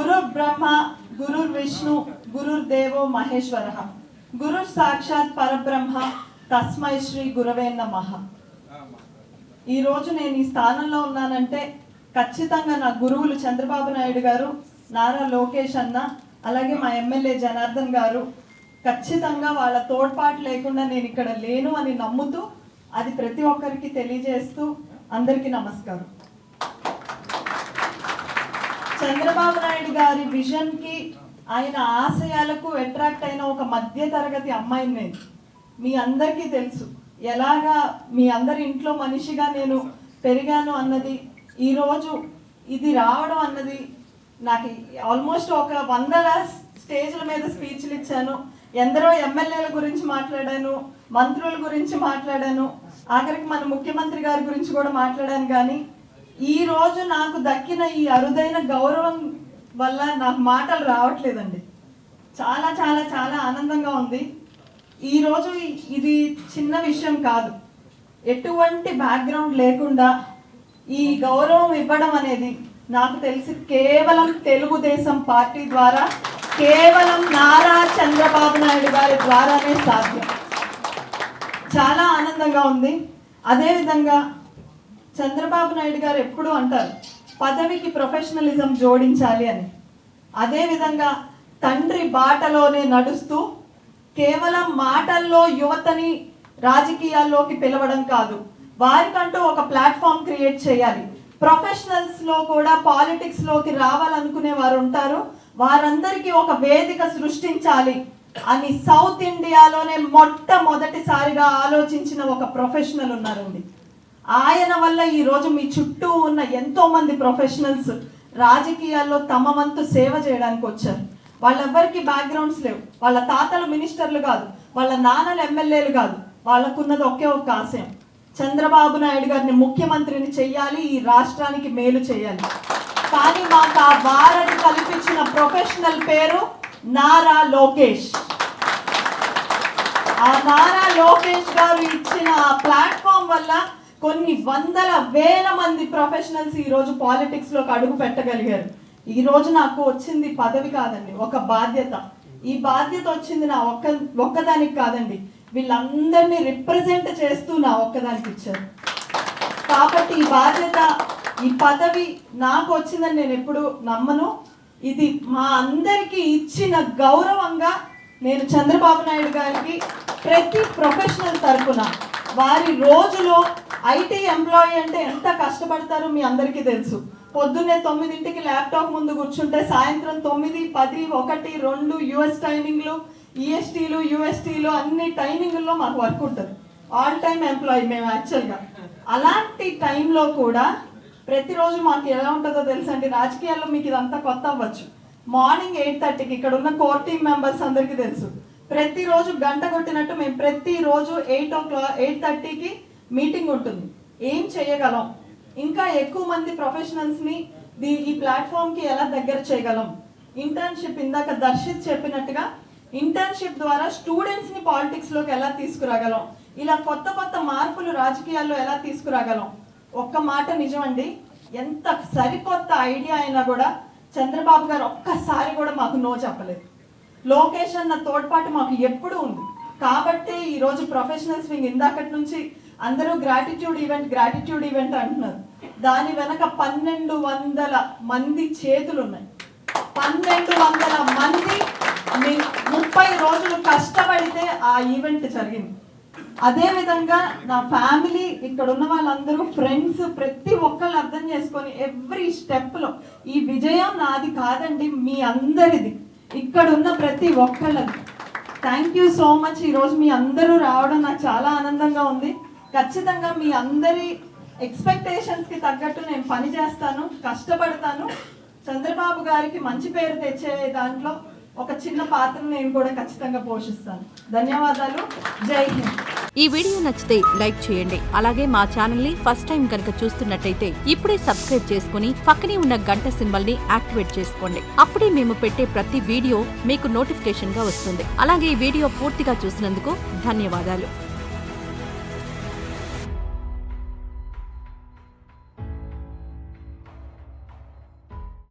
గురు బ్రహ్మ గురుర్ విష్ణు గురుర్దేవో మహేశ్వరః గురు సాక్షాత్ పరబ్రహ్మ తస్మై శ్రీ గురవే నమః. ఈరోజు నేను ఈ స్థానంలో ఉన్నానంటే ఖచ్చితంగా నా గురువులు చంద్రబాబు నాయుడు గారు, నారా లోకేష్ అన్న, అలాగే మా ఎమ్మెల్యే జనార్దన్ గారు ఖచ్చితంగా వాళ్ళ తోడ్పాటు లేకుండా నేను ఇక్కడ లేను అని నమ్ముతూ అది ప్రతి ఒక్కరికి తెలియజేస్తూ అందరికీ నమస్కారం. చంద్రబాబు నాయుడు గారి విజన్కి, ఆయన ఆశయాలకు అట్రాక్ట్ అయిన ఒక మధ్య తరగతి అమ్మాయిని నేను. మీ అందరికీ తెలుసు ఎలాగా మీ అందరి ఇంట్లో మనిషిగా నేను పెరిగాను అన్నది. ఈరోజు ఇది రావడం అన్నది నాకు ఆల్మోస్ట్ ఒక 100 స్టేజ్ల మీద స్పీచ్లు ఇచ్చాను, ఎందరో ఎమ్మెల్యేల గురించి మాట్లాడాను, మంత్రుల గురించి మాట్లాడాను, ఆఖరికి మన ముఖ్యమంత్రి గారి గురించి కూడా మాట్లాడాను. కానీ ఈరోజు నాకు దక్కిన ఈ అరుదైన గౌరవం వల్ల నాకు మాటలు రావట్లేదండి. చాలా చాలా చాలా ఆనందంగా ఉంది. ఈరోజు ఇది చిన్న విషయం కాదు. ఎటువంటి బ్యాక్గ్రౌండ్ లేకుండా ఈ గౌరవం ఇవ్వడం అనేది నాకు తెలిసి కేవలం తెలుగుదేశం పార్టీ ద్వారా, కేవలం నారా చంద్రబాబు నాయుడు గారి ద్వారానే సాధ్యం. చాలా ఆనందంగా ఉంది. అదేవిధంగా చంద్రబాబు నాయుడు గారు ఎప్పుడూ అంటారు పదవికి ప్రొఫెషనలిజం జోడించాలి అని. అదేవిధంగా తండ్రి బాటలోనే నడుస్తూ కేవలం మాటల్లో యువతని రాజకీయాల్లోకి పిలవడం కాదు, వారికంటూ ఒక ప్లాట్ఫామ్ క్రియేట్ చేయాలి. ప్రొఫెషనల్స్లో కూడా పాలిటిక్స్లోకి రావాలనుకునే వారు ఉంటారు, వారందరికీ ఒక వేదిక సృష్టించాలి అని సౌత్ ఇండియాలోనే మొట్టమొదటిసారిగా ఆలోచించిన ఒక ప్రొఫెషనల్ ఉన్నారండి. ఆయన వల్ల ఈరోజు మీ చుట్టూ ఉన్న ఎంతో మంది ప్రొఫెషనల్స్ రాజకీయాల్లో తమ వంతు సేవ చేయడానికి వచ్చారు. వాళ్ళెవ్వరికి బ్యాక్గ్రౌండ్స్ లేవు, వాళ్ళ తాతలు మినిస్టర్లు కాదు, వాళ్ళ నాన్నలు ఎమ్మెల్యేలు కాదు, వాళ్ళకున్నది ఒకే ఒక ఆశయం, చంద్రబాబు నాయుడు గారిని ముఖ్యమంత్రిని చెయ్యాలి, ఈ రాష్ట్రానికి మేలు చేయాలి. కానీ మాకు ఆ వారధి కల్పించిన ప్రొఫెషనల్ పేరు నారా లోకేష్. ఆ నారా లోకేష్ గారు ఇచ్చిన ఆ ప్లాట్ఫామ్ వల్ల కొన్ని వందల వేల మంది ప్రొఫెషనల్స్ ఈరోజు పాలిటిక్స్లోకి అడుగు పెట్టగలిగారు. ఈరోజు నాకు వచ్చింది పదవి కాదండి, ఒక బాధ్యత. ఈ బాధ్యత వచ్చింది నా ఒక్కదానికి కాదండి, వీళ్ళందరినీ రిప్రజెంట్ చేస్తూ నా ఒక్కదానికి ఇచ్చారు. కాబట్టి ఈ బాధ్యత, ఈ పదవి నాకు వచ్చిందని నేను ఎప్పుడు నమ్మను. ఇది మా అందరికీ ఇచ్చిన గౌరవంగా నేను చంద్రబాబు నాయుడు గారికి ప్రతి ప్రొఫెషనల్ తరపున, వారి రోజులో ఐటీ ఎంప్లాయీ అంటే ఎంత కష్టపడతారో మీ అందరికీ తెలుసు. పొద్దున్నే 9ంటికి ల్యాప్టాప్ ముందు కూర్చుంటే సాయంత్రం 9, 10, 1, 2 యుఎస్ టైమింగ్లు, ఈఎస్టీలు, యూఎస్టీలు అన్ని టైమింగ్ల్లో మాకు వర్క్ ఉంటుంది. ఆల్ టైమ్ ఎంప్లాయీ మేము యాక్చువల్గా. అలాంటి టైంలో కూడా ప్రతిరోజు మాకు ఎలా ఉంటుందో తెలుసండి, రాజకీయాల్లో మీకు ఇదంతా కొత్త అవ్వచ్చు. మార్నింగ్ 8:30కి ఇక్కడ ఉన్న కోర్ టీమ్ మెంబర్స్ అందరికీ తెలుసు, ప్రతిరోజు గంట కొట్టినట్టు మేము ప్రతిరోజు 8:30కి మీటింగ్ ఉంటుంది. ఏం చేయగలం, ఇంకా ఎక్కువ మంది ప్రొఫెషనల్స్ని ఈ ప్లాట్ఫామ్కి ఎలా దగ్గర చేయగలం, ఇంటర్న్షిప్, ఇందాక దర్శిత్ చెప్పినట్టుగా ఇంటర్న్షిప్ ద్వారా స్టూడెంట్స్ని పాలిటిక్స్లోకి ఎలా తీసుకురాగలం, ఇలా కొత్త కొత్త మార్పులు రాజకీయాల్లో ఎలా తీసుకురాగలం. ఒక్క మాట నిజమండి, ఎంత సరికొత్త ఐడియా అయినా కూడా చంద్రబాబు గారు ఒక్కసారి కూడా మాకు నో చెప్పలేదు. లోకేష్ అన్న తోడ్పాటు మాకు ఎప్పుడూ ఉంది. కాబట్టి ఈరోజు ప్రొఫెషనల్స్ వింగ్ ఇందాకటి నుంచి అందరూ గ్రాటిట్యూడ్ ఈవెంట్ అంటున్నారు. దాని వెనక 1200 మంది చేతులు ఉన్నాయి. 1200 మంది 30 రోజులు కష్టపడితే ఆ ఈవెంట్ జరిగింది. అదేవిధంగా నా ఫ్యామిలీ, ఇక్కడ ఉన్న వాళ్ళందరూ, ఫ్రెండ్స్, ప్రతి ఒక్కళ్ళు అర్థం చేసుకొని ఎవ్రీ స్టెప్లో ఈ విజయం నాది కాదండి, మీ అందరిది, ఇక్కడ ఉన్న ప్రతి ఒక్కళ్ళది. Thank you so much. ఈరోజు మీ అందరూ రావడం నాకు చాలా ఆనందంగా ఉంది. ఖచ్చితంగా మీ అందరి ఎక్స్పెక్టేషన్స్కి తగ్గట్టు నేను పని చేస్తాను, కష్టపడతాను. చంద్రబాబు గారికి మంచి పేరు తెచ్చే దాంట్లో ఒక చిన్న పాత్ర నేను కూడా ఖచ్చితంగా పోషిస్తాను. ధన్యవాదాలు. జై హింద్. ఈ వీడియో నచ్చితే లైక్ చేయండి. అలాగే మా ఛానల్ ని ఫస్ట్ టైం కనుక చూస్తున్నట్టయితే ఇప్పుడే సబ్స్క్రైబ్ చేసుకుని పక్కనే ఉన్న గంట సింబల్ ని యాక్టివేట్ చేసుకోండి. అప్పుడే మేము పెట్టే ప్రతి వీడియో మీకు నోటిఫికేషన్ గా వస్తుంది. అలాగే ఈ వీడియో పూర్తిగా చూసినందుకు ధన్యవాదాలు.